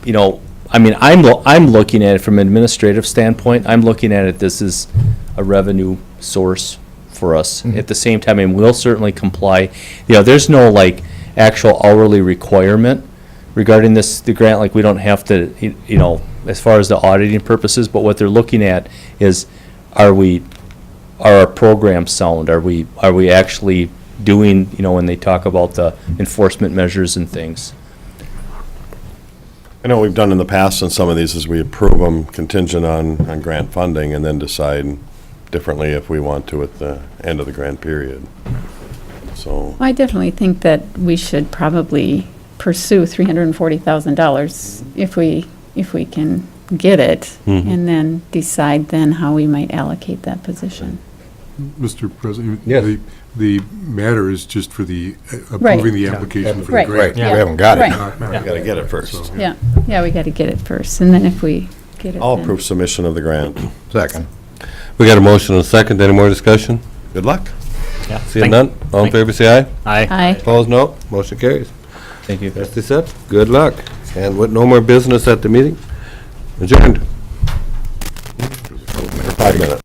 you know, I mean, I'm looking at it from an administrative standpoint. I'm looking at it, this is a revenue source for us. At the same time, and we'll certainly comply. You know, there's no like actual hourly requirement regarding the grant, like we don't have to, you know, as far as the auditing purposes, but what they're looking at is, are our programs sound? Are we actually doing, you know, when they talk about the enforcement measures and things? I know we've done in the past on some of these is we approve them contingent on grant funding and then decide differently if we want to at the end of the grant period. So, I definitely think that we should probably pursue $340,000 if we can get it, and then decide then how we might allocate that position. Mr. President? Yes. The matter is just for the, Right. approving the application for the Right. grant. We haven't got it. Right. we gotta get it first. Yeah, we got to get it first, and then if we get it. I'll then- approve submission of the grant. Second. We got a motion and a second. Any more discussion? Good luck. Yeah. Seeing none, all in favor, say aye. Aye. Aye. Opposed, no. Motion carries. Thank you. As they said, good luck. And with no more business at the meeting, adjourned. 5 minutes.